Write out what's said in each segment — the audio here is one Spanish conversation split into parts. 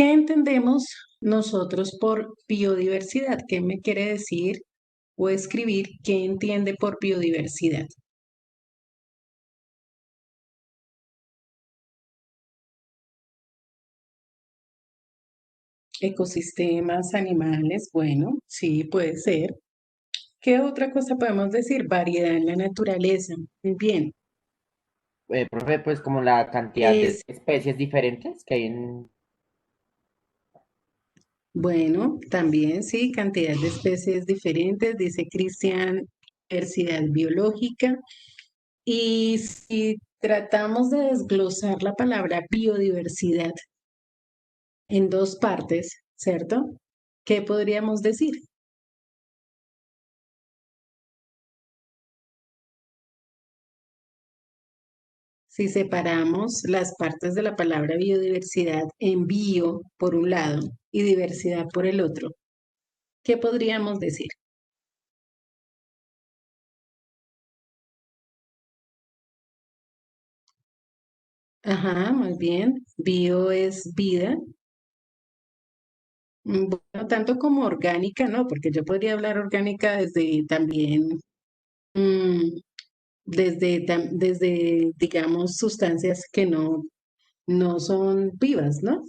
¿Qué entendemos nosotros por biodiversidad? ¿Qué me quiere decir o escribir qué entiende por biodiversidad? Ecosistemas, animales, bueno, sí, puede ser. ¿Qué otra cosa podemos decir? Variedad en la naturaleza. Muy bien. Profe, pues como la cantidad de Es, especies diferentes que hay en... bueno, también sí, cantidad de especies diferentes, dice Cristian, diversidad biológica. Y si tratamos de desglosar la palabra biodiversidad en dos partes, ¿cierto? ¿Qué podríamos decir? Si separamos las partes de la palabra biodiversidad en bio por un lado y diversidad por el otro, ¿qué podríamos decir? Ajá, muy bien. Bio es vida. Bueno, tanto como orgánica, ¿no? Porque yo podría hablar orgánica desde también, mm, desde, digamos, sustancias que no son vivas, ¿no?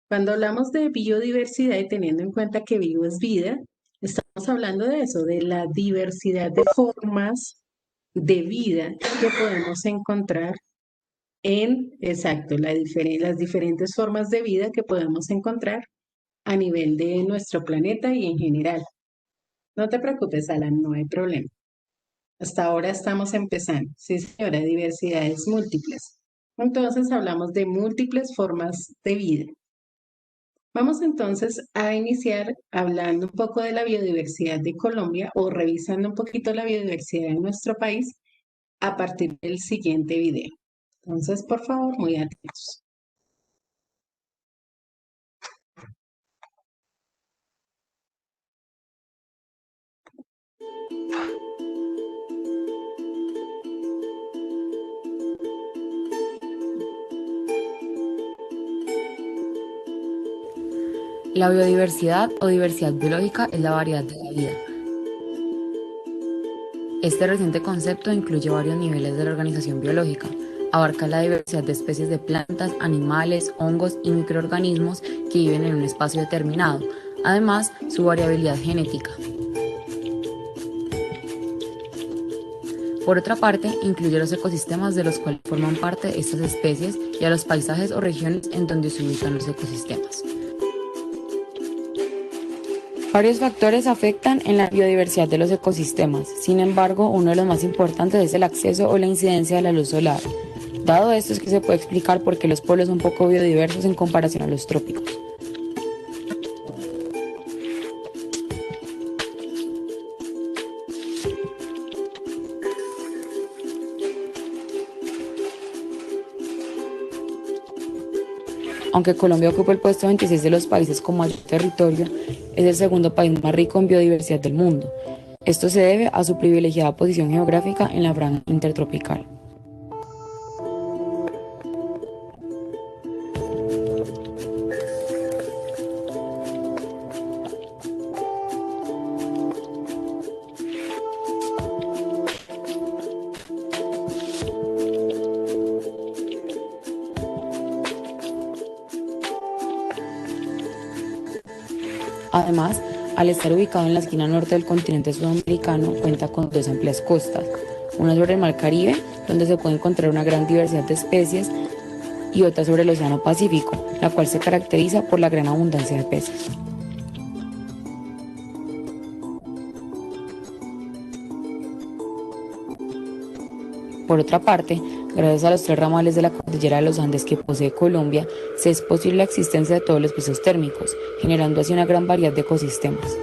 Cuando hablamos de biodiversidad y teniendo en cuenta que vivo es vida, estamos hablando de eso, de la diversidad de formas de vida que podemos encontrar exacto, las diferentes formas de vida que podemos encontrar a nivel de nuestro planeta y en general. No te preocupes, Alan, no hay problema. Hasta ahora estamos empezando. Sí, señora, diversidades múltiples. Entonces hablamos de múltiples formas de vida. Vamos entonces a iniciar hablando un poco de la biodiversidad de Colombia o revisando un poquito la biodiversidad de nuestro país a partir del siguiente video. Entonces, por favor, muy atentos. La biodiversidad o diversidad biológica es la variedad de la vida. Este reciente concepto incluye varios niveles de la organización biológica. Abarca la diversidad de especies de plantas, animales, hongos y microorganismos que viven en un espacio determinado. Además, su variabilidad genética. Por otra parte, incluye los ecosistemas de los cuales forman parte estas especies y a los paisajes o regiones en donde se ubican los ecosistemas. Varios factores afectan en la biodiversidad de los ecosistemas. Sin embargo, uno de los más importantes es el acceso o la incidencia de la luz solar. Dado esto es que se puede explicar por qué los polos son poco biodiversos en comparación a los trópicos. Aunque Colombia ocupa el puesto 26 de los países con mayor territorio, es el segundo país más rico en biodiversidad del mundo. Esto se debe a su privilegiada posición geográfica en la franja intertropical. Además, al estar ubicado en la esquina norte del continente sudamericano, cuenta con dos amplias costas, una sobre el Mar Caribe, donde se puede encontrar una gran diversidad de especies, y otra sobre el Océano Pacífico, la cual se caracteriza por la gran abundancia de peces. Por otra parte, gracias a los tres ramales de la cordillera de los Andes que posee Colombia, se es posible la existencia de todos los pisos térmicos, generando así una gran variedad de ecosistemas.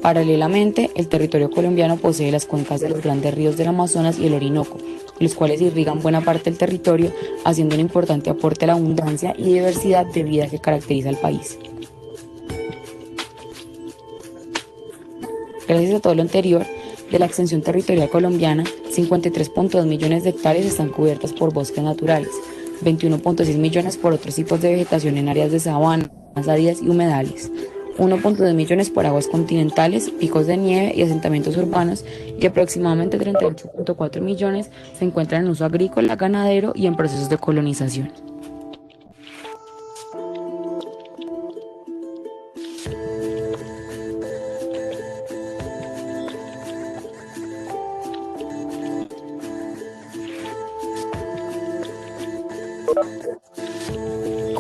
Paralelamente, el territorio colombiano posee las cuencas de los grandes ríos del Amazonas y el Orinoco, los cuales irrigan buena parte del territorio, haciendo un importante aporte a la abundancia y diversidad de vida que caracteriza al país. Gracias a todo lo anterior, de la extensión territorial colombiana, 53.2 millones de hectáreas están cubiertas por bosques naturales, 21.6 millones por otros tipos de vegetación en áreas de sabana, áridas y humedales, 1.2 millones por aguas continentales, picos de nieve y asentamientos urbanos, y aproximadamente 38.4 millones se encuentran en uso agrícola, ganadero y en procesos de colonización.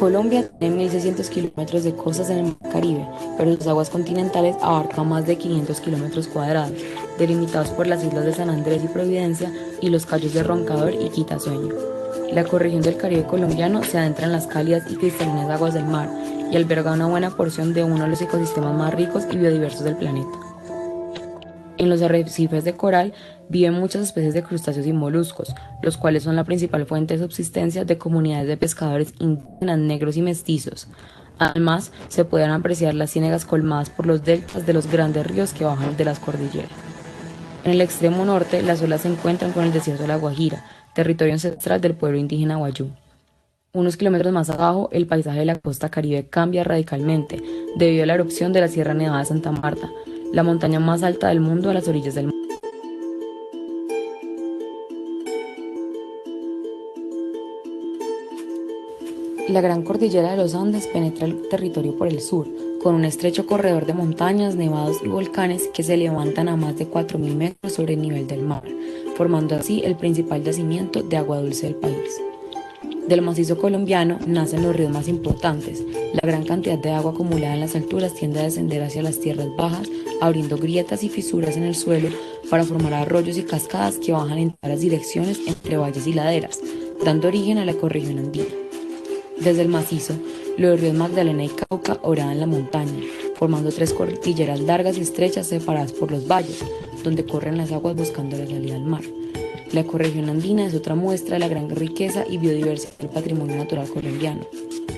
Colombia tiene 1.600 kilómetros de costas en el Mar Caribe, pero sus aguas continentales abarcan más de 500 kilómetros cuadrados, delimitados por las islas de San Andrés y Providencia y los cayos de Roncador y Quitasueño. La ecorregión del Caribe colombiano se adentra en las cálidas y cristalinas aguas del mar y alberga una buena porción de uno de los ecosistemas más ricos y biodiversos del planeta. En los arrecifes de coral viven muchas especies de crustáceos y moluscos, los cuales son la principal fuente de subsistencia de comunidades de pescadores indígenas, negros y mestizos. Además, se pueden apreciar las ciénegas colmadas por los deltas de los grandes ríos que bajan de las cordilleras. En el extremo norte, las olas se encuentran con el desierto de La Guajira, territorio ancestral del pueblo indígena Wayuu. Unos kilómetros más abajo, el paisaje de la costa caribe cambia radicalmente debido a la erupción de la Sierra Nevada de Santa Marta, la montaña más alta del mundo a las orillas del mar. La Gran Cordillera de los Andes penetra el territorio por el sur, con un estrecho corredor de montañas, nevados y volcanes que se levantan a más de 4.000 metros sobre el nivel del mar, formando así el principal yacimiento de agua dulce del país. Del macizo colombiano nacen los ríos más importantes. La gran cantidad de agua acumulada en las alturas tiende a descender hacia las tierras bajas, abriendo grietas y fisuras en el suelo para formar arroyos y cascadas que bajan en todas las direcciones entre valles y laderas, dando origen a la ecorregión andina. Desde el macizo, los ríos Magdalena y Cauca oran la montaña, formando tres cordilleras largas y estrechas separadas por los valles, donde corren las aguas buscando la salida al mar. La ecorregión andina es otra muestra de la gran riqueza y biodiversidad del patrimonio natural colombiano.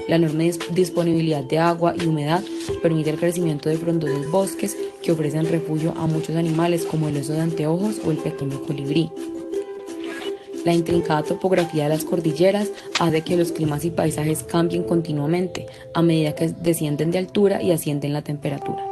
La enorme disponibilidad de agua y humedad permite el crecimiento de frondosos bosques que ofrecen refugio a muchos animales como el oso de anteojos o el pequeño colibrí. La intrincada topografía de las cordilleras hace que los climas y paisajes cambien continuamente a medida que descienden de altura y ascienden la temperatura.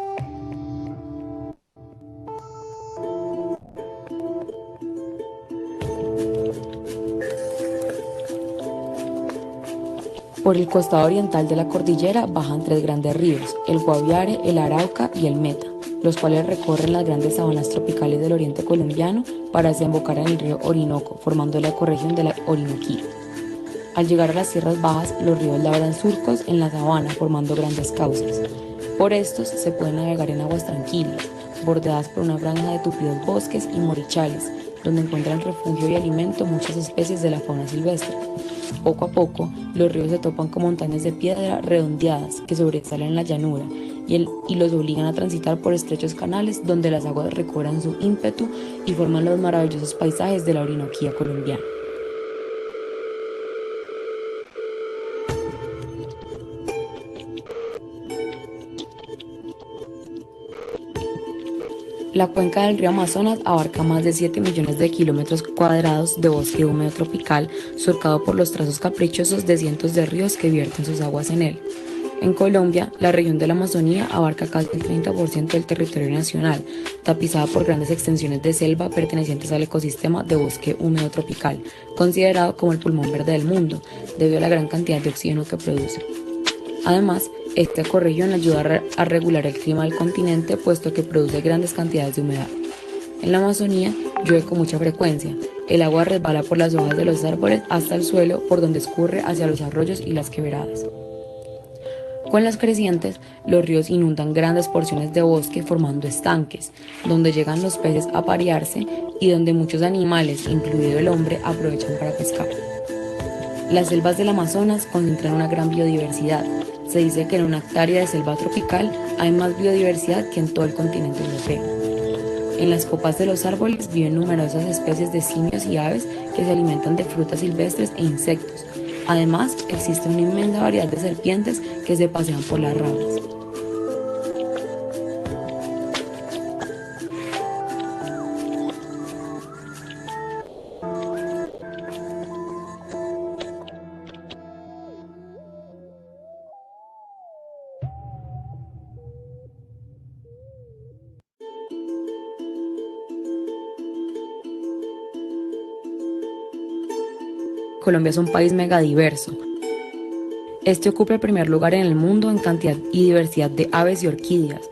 Por el costado oriental de la cordillera bajan tres grandes ríos, el Guaviare, el Arauca y el Meta, los cuales recorren las grandes sabanas tropicales del oriente colombiano para desembocar en el río Orinoco, formando la ecorregión de la Orinoquía. Al llegar a las tierras bajas, los ríos labran surcos en la sabana, formando grandes cauces. Por estos se puede navegar en aguas tranquilas, bordeadas por una franja de tupidos bosques y morichales, donde encuentran refugio y alimento muchas especies de la fauna silvestre. Poco a poco, los ríos se topan con montañas de piedra redondeadas que sobresalen en la llanura y los obligan a transitar por estrechos canales donde las aguas recobran su ímpetu y forman los maravillosos paisajes de la Orinoquía colombiana. La cuenca del río Amazonas abarca más de 7 millones de kilómetros cuadrados de bosque húmedo tropical, surcado por los trazos caprichosos de cientos de ríos que vierten sus aguas en él. En Colombia, la región de la Amazonía abarca casi el 30% del territorio nacional, tapizada por grandes extensiones de selva pertenecientes al ecosistema de bosque húmedo tropical, considerado como el pulmón verde del mundo, debido a la gran cantidad de oxígeno que produce. Además, esta ecorregión ayuda a regular el clima del continente, puesto que produce grandes cantidades de humedad. En la Amazonía llueve con mucha frecuencia. El agua resbala por las hojas de los árboles hasta el suelo, por donde escurre hacia los arroyos y las quebradas. Con las crecientes, los ríos inundan grandes porciones de bosque formando estanques, donde llegan los peces a parearse y donde muchos animales, incluido el hombre, aprovechan para pescar. Las selvas del Amazonas concentran una gran biodiversidad. Se dice que en una hectárea de selva tropical hay más biodiversidad que en todo el continente europeo. En las copas de los árboles viven numerosas especies de simios y aves que se alimentan de frutas silvestres e insectos. Además, existe una inmensa variedad de serpientes que se pasean por las ramas. Colombia es un país megadiverso. Este ocupa el primer lugar en el mundo en cantidad y diversidad de aves y orquídeas.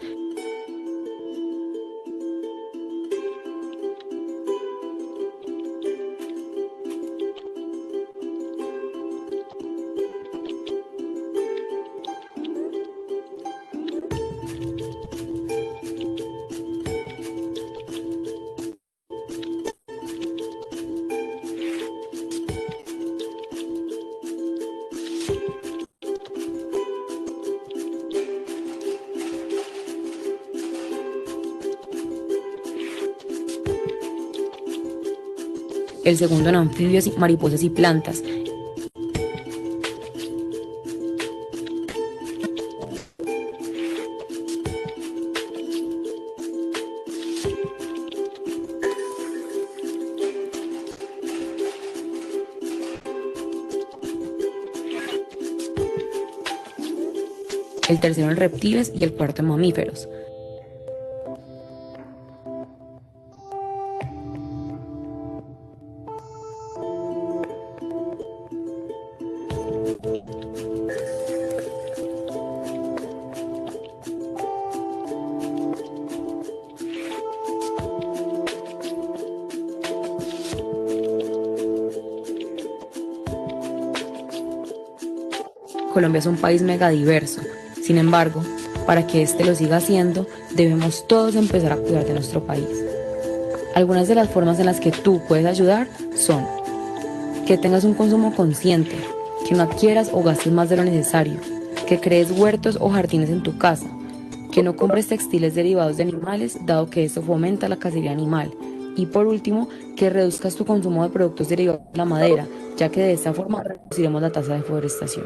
El segundo en anfibios, mariposas y plantas. El tercero en reptiles y el cuarto en mamíferos. Colombia es un país megadiverso. Sin embargo, para que este lo siga siendo, debemos todos empezar a cuidar de nuestro país. Algunas de las formas en las que tú puedes ayudar son que tengas un consumo consciente, que no adquieras o gastes más de lo necesario, que crees huertos o jardines en tu casa, que no compres textiles derivados de animales, dado que esto fomenta la cacería animal. Y por último, que reduzcas tu consumo de productos derivados de la madera, ya que de esta forma reduciremos la tasa de deforestación.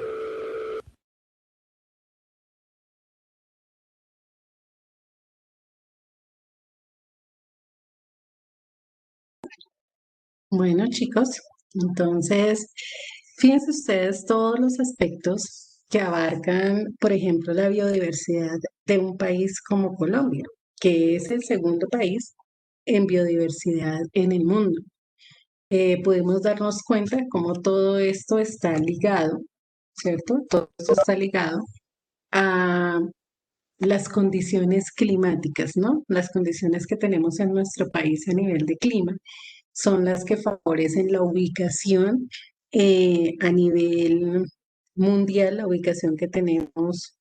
Bueno, chicos, entonces, fíjense ustedes todos los aspectos que abarcan, por ejemplo, la biodiversidad de un país como Colombia, que es el segundo país en biodiversidad en el mundo. Podemos darnos cuenta de cómo todo esto está ligado, ¿cierto? Todo esto está ligado a las condiciones climáticas, ¿no? Las condiciones que tenemos en nuestro país a nivel de clima son las que favorecen la ubicación a nivel mundial, la ubicación que tenemos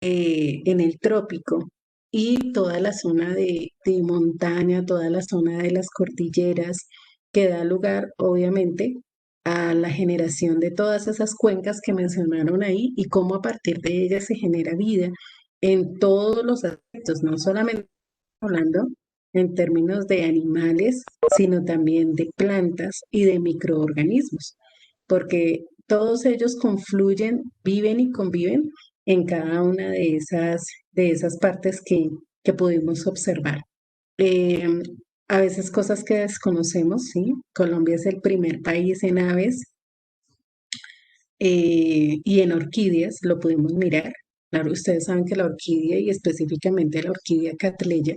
en el trópico y toda la zona de montaña, toda la zona de las cordilleras, que da lugar, obviamente, a la generación de todas esas cuencas que mencionaron ahí y cómo a partir de ellas se genera vida en todos los aspectos, no solamente hablando en términos de animales, sino también de plantas y de microorganismos, porque todos ellos confluyen, viven y conviven en cada una de esas partes que pudimos observar. Eh, a veces cosas que desconocemos, ¿sí? Colombia es el primer país en aves y en orquídeas, lo pudimos mirar. Claro, ustedes saben que la orquídea y específicamente la orquídea Catleya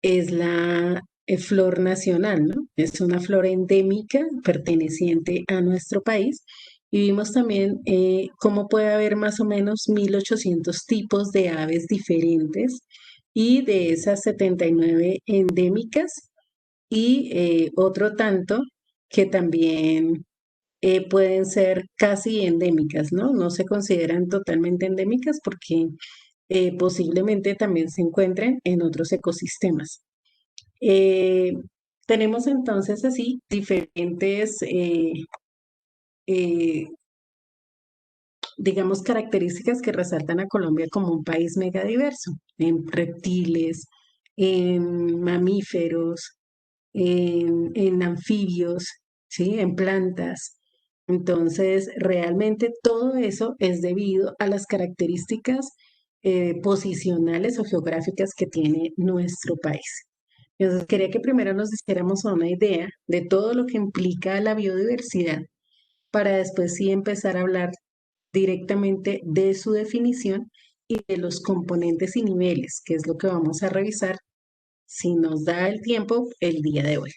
es la flor nacional, ¿no? Es una flor endémica perteneciente a nuestro país. Y vimos también cómo puede haber más o menos 1.800 tipos de aves diferentes y de esas 79 endémicas y otro tanto que también pueden ser casi endémicas, ¿no? No se consideran totalmente endémicas porque posiblemente también se encuentren en otros ecosistemas. Eh, tenemos entonces así diferentes, eh, digamos, características que resaltan a Colombia como un país megadiverso, en reptiles, en mamíferos, en anfibios, ¿sí? En plantas. Entonces, realmente todo eso es debido a las características posicionales o geográficas que tiene nuestro país. Entonces, quería que primero nos hiciéramos una idea de todo lo que implica la biodiversidad para después sí empezar a hablar directamente de su definición y de los componentes y niveles, que es lo que vamos a revisar si nos da el tiempo el día de hoy.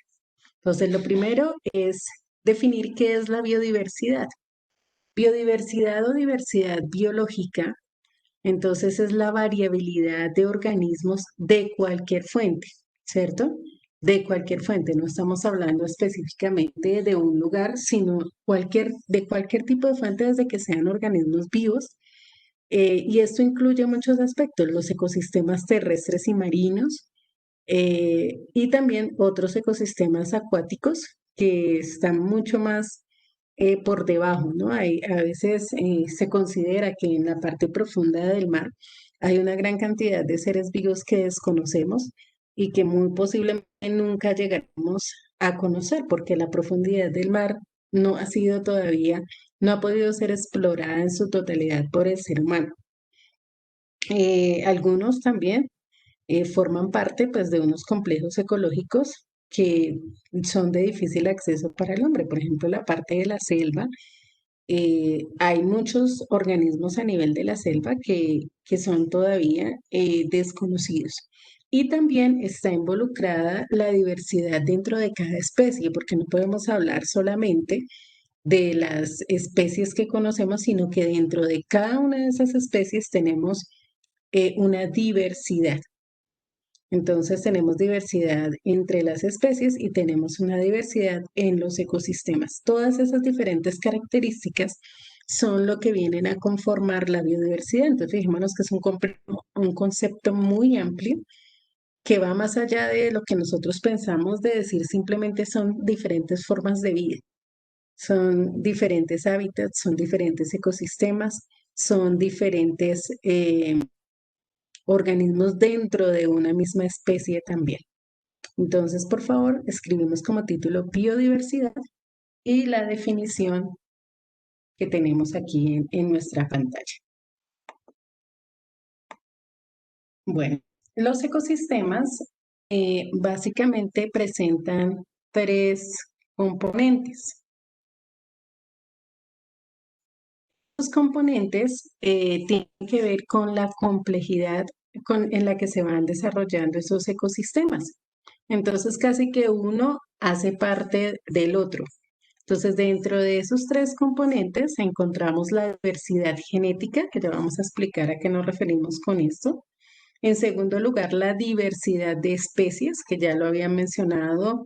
Entonces, lo primero es definir qué es la biodiversidad. Biodiversidad o diversidad biológica, entonces es la variabilidad de organismos de cualquier fuente, ¿cierto? De cualquier fuente, no estamos hablando específicamente de un lugar, sino de cualquier tipo de fuente desde que sean organismos vivos. Y esto incluye muchos aspectos, los ecosistemas terrestres y marinos, y también otros ecosistemas acuáticos que están mucho más por debajo, ¿no? A veces se considera que en la parte profunda del mar hay una gran cantidad de seres vivos que desconocemos y que muy posiblemente nunca llegaremos a conocer porque la profundidad del mar no ha sido todavía, no ha podido ser explorada en su totalidad por el ser humano. Algunos también forman parte pues, de unos complejos ecológicos que son de difícil acceso para el hombre. Por ejemplo, la parte de la selva, hay muchos organismos a nivel de la selva que son todavía desconocidos. Y también está involucrada la diversidad dentro de cada especie, porque no podemos hablar solamente de las especies que conocemos, sino que dentro de cada una de esas especies tenemos una diversidad. Entonces tenemos diversidad entre las especies y tenemos una diversidad en los ecosistemas. Todas esas diferentes características son lo que vienen a conformar la biodiversidad. Entonces fijémonos que es un concepto muy amplio que va más allá de lo que nosotros pensamos de decir simplemente son diferentes formas de vida, son diferentes hábitats, son diferentes ecosistemas, son diferentes organismos dentro de una misma especie también. Entonces, por favor, escribimos como título biodiversidad y la definición que tenemos aquí en nuestra pantalla. Bueno, los ecosistemas básicamente presentan tres componentes. Los componentes tienen que ver con la complejidad en la que se van desarrollando esos ecosistemas. Entonces, casi que uno hace parte del otro. Entonces, dentro de esos tres componentes encontramos la diversidad genética, que ya vamos a explicar a qué nos referimos con esto. En segundo lugar, la diversidad de especies, que ya lo habían mencionado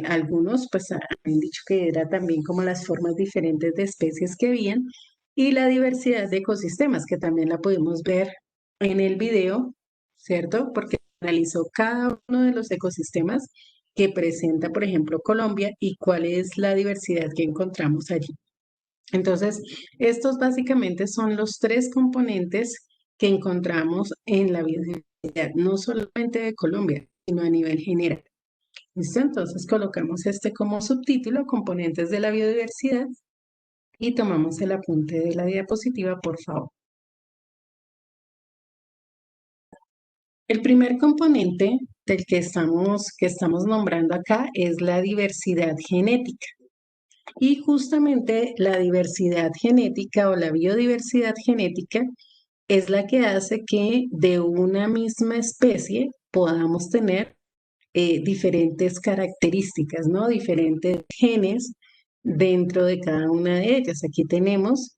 algunos, pues han dicho que era también como las formas diferentes de especies que habían. Y la diversidad de ecosistemas, que también la pudimos ver en el video, ¿cierto? Porque analizó cada uno de los ecosistemas que presenta, por ejemplo, Colombia y cuál es la diversidad que encontramos allí. Entonces, estos básicamente son los tres componentes que encontramos en la biodiversidad, no solamente de Colombia, sino a nivel general. ¿Listo? Entonces colocamos este como subtítulo, componentes de la biodiversidad, y tomamos el apunte de la diapositiva, por favor. El primer componente del que estamos nombrando acá es la diversidad genética. Y justamente la diversidad genética o la biodiversidad genética es la que hace que de una misma especie podamos tener diferentes características, ¿no? Diferentes genes dentro de cada una de ellas. Aquí tenemos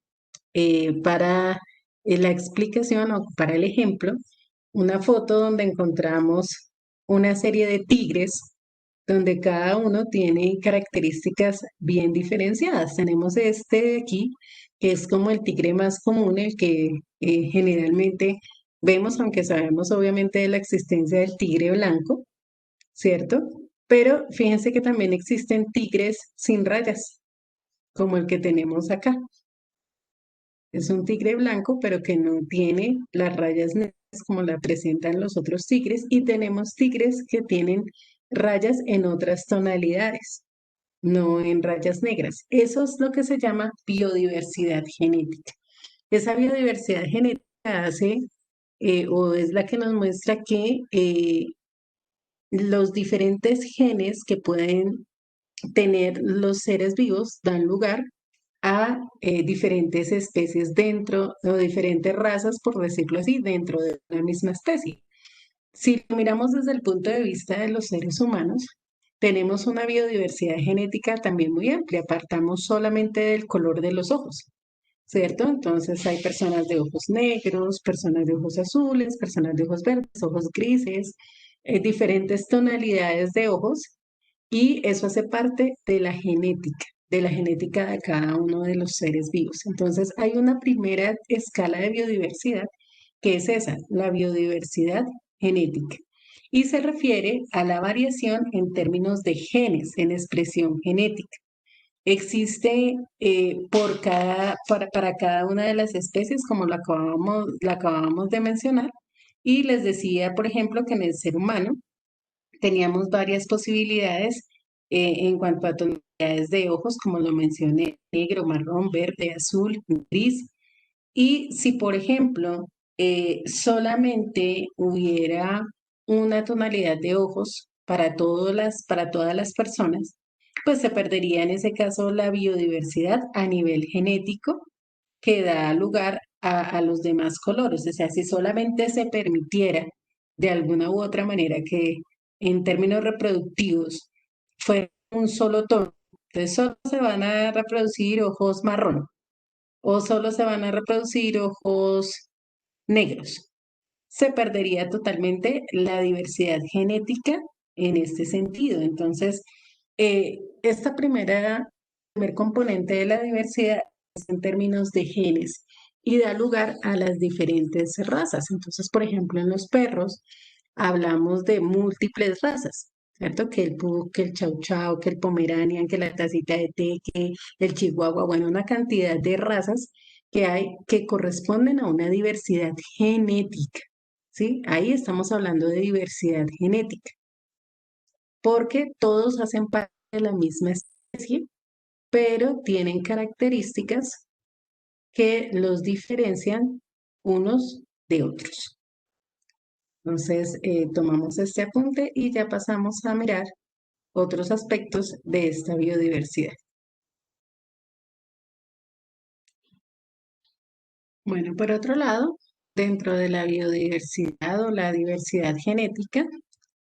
para la explicación o para el ejemplo una foto donde encontramos una serie de tigres donde cada uno tiene características bien diferenciadas. Tenemos este de aquí, que es como el tigre más común, el que generalmente vemos, aunque sabemos obviamente de la existencia del tigre blanco, ¿cierto? Pero fíjense que también existen tigres sin rayas, como el que tenemos acá. Es un tigre blanco, pero que no tiene las rayas negras como la presentan los otros tigres, y tenemos tigres que tienen rayas en otras tonalidades, no en rayas negras. Eso es lo que se llama biodiversidad genética. Esa biodiversidad genética hace o es la que nos muestra que los diferentes genes que pueden tener los seres vivos dan lugar a diferentes especies dentro, o diferentes razas, por decirlo así, dentro de una misma especie. Si lo miramos desde el punto de vista de los seres humanos, tenemos una biodiversidad genética también muy amplia. Partamos solamente del color de los ojos, ¿cierto? Entonces hay personas de ojos negros, personas de ojos azules, personas de ojos verdes, ojos grises, diferentes tonalidades de ojos y eso hace parte de la genética de cada uno de los seres vivos. Entonces hay una primera escala de biodiversidad que es esa, la biodiversidad genética. Y se refiere a la variación en términos de genes, en expresión genética. Existe para cada una de las especies, como la acabamos de mencionar, y les decía, por ejemplo, que en el ser humano teníamos varias posibilidades en cuanto a tonalidades de ojos, como lo mencioné, negro, marrón, verde, azul, gris. Y si, por ejemplo, solamente hubiera una tonalidad de ojos para todas las personas, pues se perdería en ese caso la biodiversidad a nivel genético que da lugar a los demás colores. O sea, si solamente se permitiera de alguna u otra manera que en términos reproductivos fuera un solo tono, entonces solo se van a reproducir ojos marrón o solo se van a reproducir ojos negros. Se perdería totalmente la diversidad genética en este sentido. Entonces, primer componente de la diversidad es en términos de genes y da lugar a las diferentes razas. Entonces, por ejemplo, en los perros hablamos de múltiples razas, ¿cierto? Que el pug, que el chau chau, que el pomeranian, que la tacita de té, que el chihuahua, bueno, una cantidad de razas que hay que corresponden a una diversidad genética, ¿sí? Ahí estamos hablando de diversidad genética, porque todos hacen parte de la misma especie, pero tienen características que los diferencian unos de otros. Entonces, tomamos este apunte y ya pasamos a mirar otros aspectos de esta biodiversidad. Bueno, por otro lado, dentro de la biodiversidad o la diversidad genética,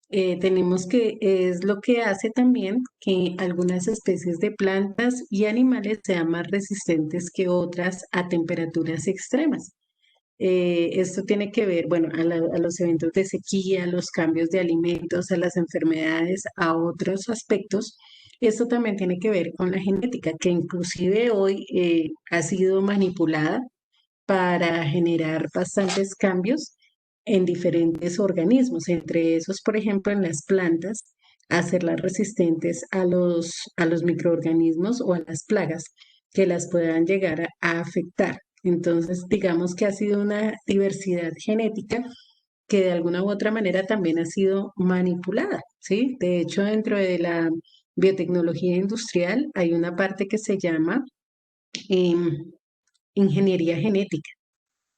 tenemos que es lo que hace también que algunas especies de plantas y animales sean más resistentes que otras a temperaturas extremas. Esto tiene que ver, bueno, a los eventos de sequía, a los cambios de alimentos, a las enfermedades, a otros aspectos. Esto también tiene que ver con la genética, que inclusive hoy ha sido manipulada para generar bastantes cambios en diferentes organismos, entre esos, por ejemplo, en las plantas, hacerlas resistentes a los microorganismos o a las plagas que las puedan llegar a afectar. Entonces, digamos que ha sido una diversidad genética que de alguna u otra manera también ha sido manipulada, ¿sí? De hecho, dentro de la biotecnología industrial hay una parte que se llama em, ingeniería genética.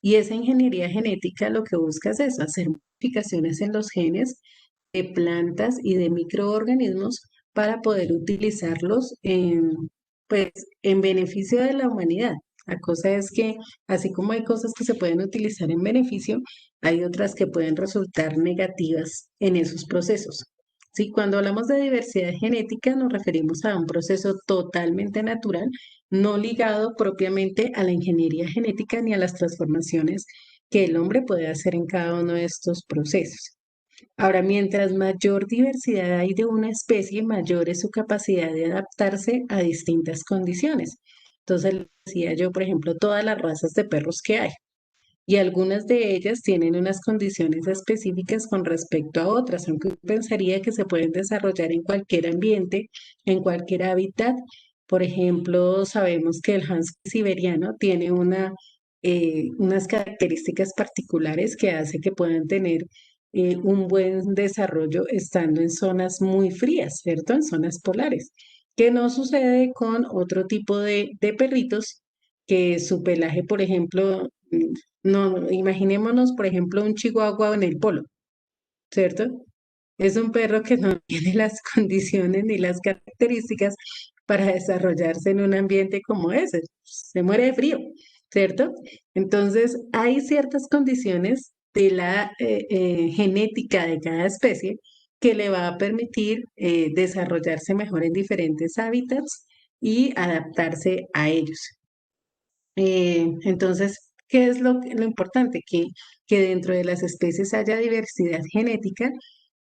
Y esa ingeniería genética lo que busca es eso, hacer modificaciones en los genes de plantas y de microorganismos para poder utilizarlos pues, en beneficio de la humanidad. La cosa es que, así como hay cosas que se pueden utilizar en beneficio, hay otras que pueden resultar negativas en esos procesos. Sí, cuando hablamos de diversidad genética nos referimos a un proceso totalmente natural, no ligado propiamente a la ingeniería genética ni a las transformaciones que el hombre puede hacer en cada uno de estos procesos. Ahora, mientras mayor diversidad hay de una especie, mayor es su capacidad de adaptarse a distintas condiciones. Entonces, le decía yo, por ejemplo, todas las razas de perros que hay, y algunas de ellas tienen unas condiciones específicas con respecto a otras, aunque uno pensaría que se pueden desarrollar en cualquier ambiente, en cualquier hábitat. Por ejemplo, sabemos que el husky siberiano tiene unas características particulares que hace que puedan tener un buen desarrollo estando en zonas muy frías, ¿cierto? En zonas polares, que no sucede con otro tipo de perritos que su pelaje, por ejemplo, no, imaginémonos, por ejemplo, un chihuahua en el polo, ¿cierto? Es un perro que no tiene las condiciones ni las características para desarrollarse en un ambiente como ese. Se muere de frío, ¿cierto? Entonces, hay ciertas condiciones de la genética de cada especie que le va a permitir desarrollarse mejor en diferentes hábitats y adaptarse a ellos. Entonces, ¿qué es lo importante? Que dentro de las especies haya diversidad genética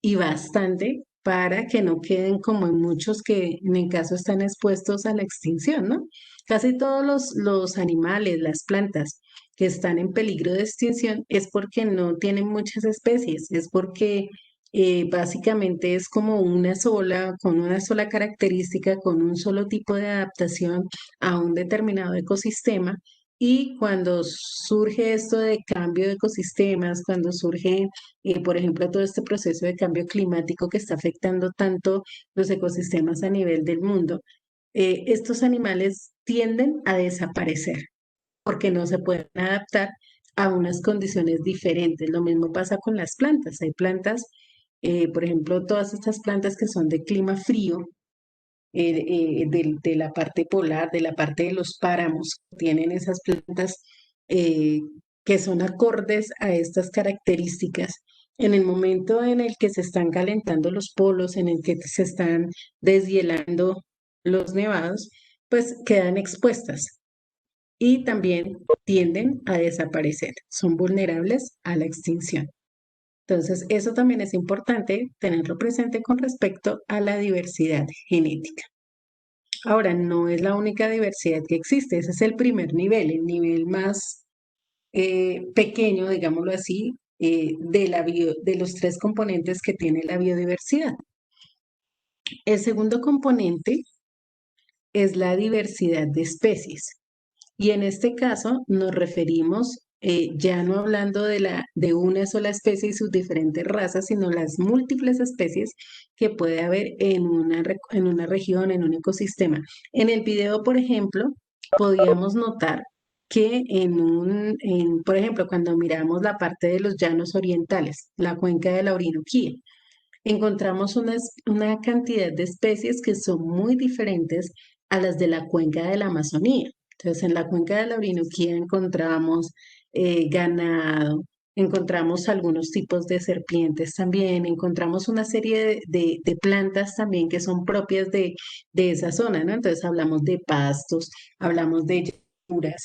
y bastante para que no queden como en muchos que en el caso están expuestos a la extinción, ¿no? Casi todos los animales, las plantas que están en peligro de extinción es porque no tienen muchas especies, es porque básicamente es como una sola, con una sola característica, con un solo tipo de adaptación a un determinado ecosistema. Y cuando surge esto de cambio de ecosistemas, cuando surge, por ejemplo, todo este proceso de cambio climático que está afectando tanto los ecosistemas a nivel del mundo, estos animales tienden a desaparecer porque no se pueden adaptar a unas condiciones diferentes. Lo mismo pasa con las plantas. Hay plantas, por ejemplo, todas estas plantas que son de clima frío, de la parte polar, de la parte de los páramos, tienen esas plantas eh, que son acordes a estas características. En el momento en el que se están calentando los polos, en el que se están deshielando los nevados, pues quedan expuestas y también tienden a desaparecer, son vulnerables a la extinción. Entonces, eso también es importante tenerlo presente con respecto a la diversidad genética. Ahora, no es la única diversidad que existe, ese es el primer nivel, el nivel más pequeño, digámoslo así, de los tres componentes que tiene la biodiversidad. El segundo componente es la diversidad de especies. Y en este caso nos referimos ya no hablando de una sola especie y sus diferentes razas, sino las múltiples especies que puede haber en una región, en un ecosistema. En el video, por ejemplo, podíamos notar que por ejemplo, cuando miramos la parte de los llanos orientales, la cuenca de la Orinoquía, encontramos una cantidad de especies que son muy diferentes a las de la cuenca de la Amazonía. Entonces, en la cuenca de la Orinoquía encontramos ganado, encontramos algunos tipos de serpientes también, encontramos una serie de plantas también que son propias de esa zona, ¿no? Entonces, hablamos de pastos, hablamos de llanuras,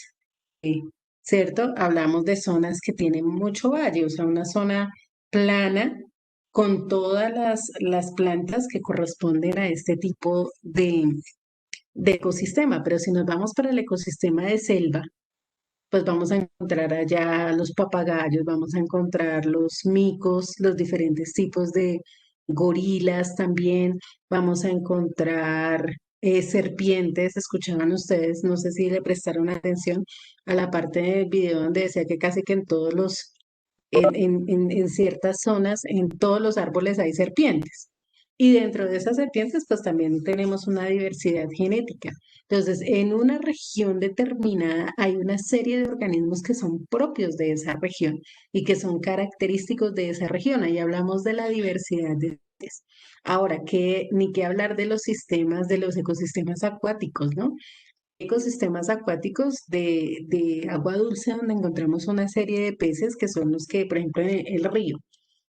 eh, ¿cierto? Hablamos de zonas que tienen mucho valle, o sea, una zona plana con todas las plantas que corresponden a este tipo de ecosistema. Pero si nos vamos para el ecosistema de selva, pues vamos a encontrar allá los papagayos, vamos a encontrar los micos, los diferentes tipos de gorilas también, vamos a encontrar serpientes, escuchaban ustedes, no sé si le prestaron atención a la parte del video donde decía que casi que en todos en ciertas zonas, en todos los árboles hay serpientes. Y dentro de esas serpientes, pues también tenemos una diversidad genética. Entonces, en una región determinada hay una serie de organismos que son propios de esa región y que son característicos de esa región. Ahí hablamos de la diversidad de especies. Ahora, ni qué hablar de los sistemas, de los ecosistemas acuáticos, ¿no? Ecosistemas acuáticos de agua dulce donde encontramos una serie de peces que son los que, por ejemplo, en el río,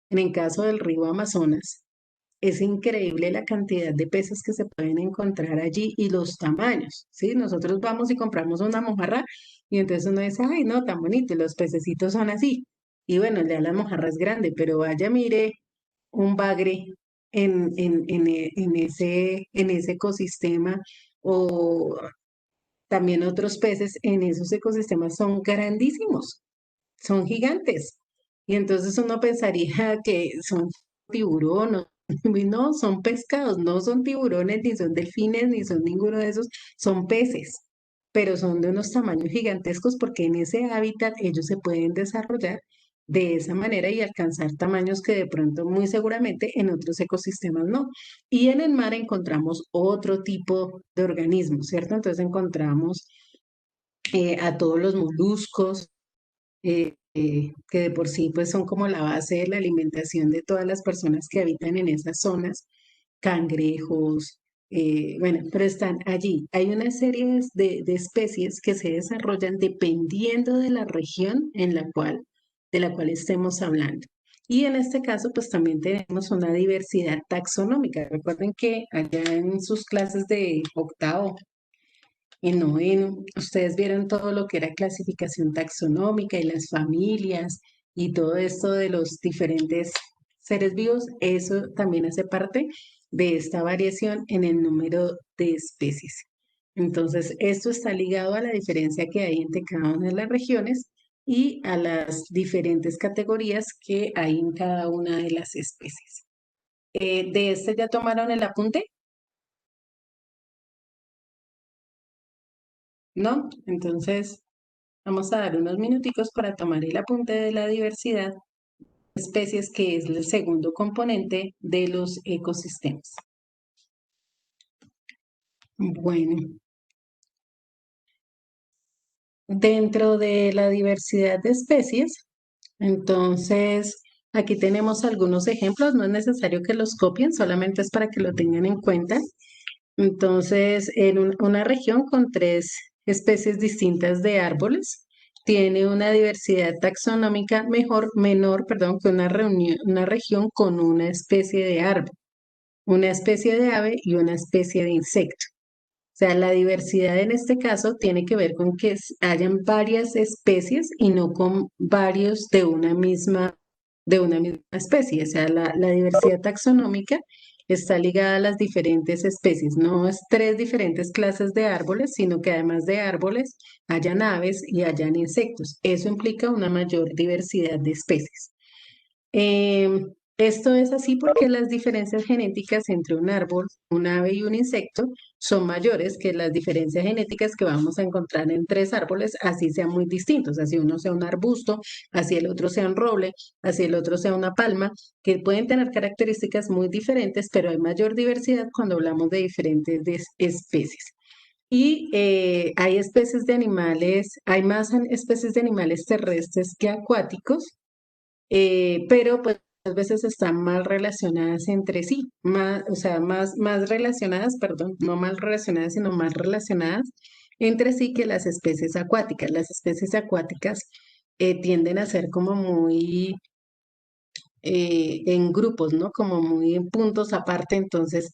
en el caso del río Amazonas, es increíble la cantidad de peces que se pueden encontrar allí y los tamaños, ¿sí? Nosotros vamos y compramos una mojarra y entonces uno dice, ay, no, tan bonito, y los pececitos son así. Y bueno, el de la mojarra es grande, pero vaya, mire un bagre en ese ecosistema o también otros peces en esos ecosistemas son grandísimos, son gigantes. Y entonces uno pensaría que son tiburones, no, son pescados, no son tiburones, ni son delfines, ni son ninguno de esos, son peces, pero son de unos tamaños gigantescos porque en ese hábitat ellos se pueden desarrollar de esa manera y alcanzar tamaños que de pronto muy seguramente en otros ecosistemas no. Y en el mar encontramos otro tipo de organismos, ¿cierto? Entonces encontramos a todos los moluscos, que de por sí pues son como la base de la alimentación de todas las personas que habitan en esas zonas, cangrejos, bueno, pero están allí. Hay una serie de especies que se desarrollan dependiendo de la región de la cual estemos hablando. Y en este caso, pues también tenemos una diversidad taxonómica. Recuerden que allá en sus clases de octavo y noveno, ustedes vieron todo lo que era clasificación taxonómica y las familias y todo esto de los diferentes seres vivos. Eso también hace parte de esta variación en el número de especies. Entonces, esto está ligado a la diferencia que hay entre cada una de las regiones y a las diferentes categorías que hay en cada una de las especies. ¿De este ya tomaron el apunte? ¿No? Entonces, vamos a dar unos minuticos para tomar el apunte de la diversidad de especies, que es el segundo componente de los ecosistemas. Bueno, dentro de la diversidad de especies, entonces aquí tenemos algunos ejemplos, no es necesario que los copien, solamente es para que lo tengan en cuenta. Entonces, en una región con 3 especies distintas de árboles, tiene una diversidad taxonómica menor, perdón, que una región con una especie de árbol, una especie de ave y una especie de insecto. O sea, la diversidad en este caso tiene que ver con que hayan varias especies y no con varios de una misma especie. O sea, la diversidad taxonómica está ligada a las diferentes especies. No es 3 diferentes clases de árboles, sino que además de árboles hayan aves y hayan insectos. Eso implica una mayor diversidad de especies. Esto es así porque las diferencias genéticas entre un árbol, un ave y un insecto son mayores que las diferencias genéticas que vamos a encontrar en 3 árboles, así sean muy distintos, así uno sea un arbusto, así el otro sea un roble, así el otro sea una palma, que pueden tener características muy diferentes, pero hay mayor diversidad cuando hablamos de diferentes especies. Y hay especies de animales, hay más especies de animales terrestres que acuáticos, pero pues a veces están mal relacionadas entre sí, más, o sea, más relacionadas, perdón, no mal relacionadas, sino más relacionadas entre sí que las especies acuáticas. Las especies acuáticas tienden a ser como muy en grupos, ¿no? Como muy en puntos aparte, entonces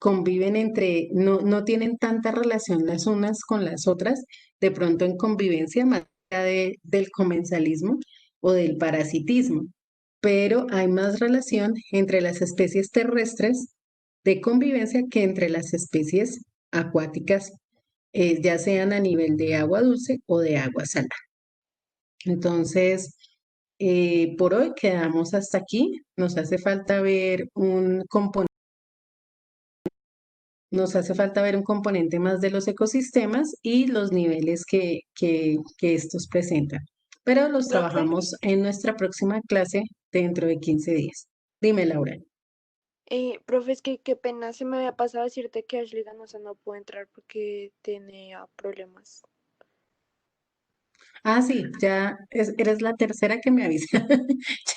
conviven no tienen tanta relación las unas con las otras, de pronto en convivencia más allá del comensalismo o del parasitismo, pero hay más relación entre las especies terrestres de convivencia que entre las especies acuáticas, ya sean a nivel de agua dulce o de agua salada. Entonces, por hoy quedamos hasta aquí. Nos hace falta ver un componente, nos hace falta ver un componente más de los ecosistemas y los niveles que estos presentan. Pero los Profe, trabajamos en nuestra próxima clase dentro de 15 días. Dime, Laura. profe, es que qué pena, se me había pasado decirte que Ashley Ganosa no puede entrar porque tenía problemas. Ah, sí, ya eres la tercera que me avisa.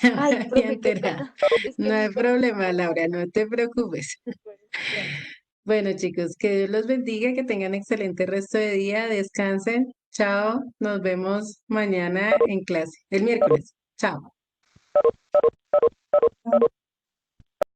Ya me Ay, había profe, qué enterado. pena. Es que No mi hay corazón problema, Laura, no te preocupes. bueno, gracias. Bueno, chicos, que Dios los bendiga, que tengan excelente resto de día, descansen. Chao, nos vemos mañana en clase, el miércoles. Chao.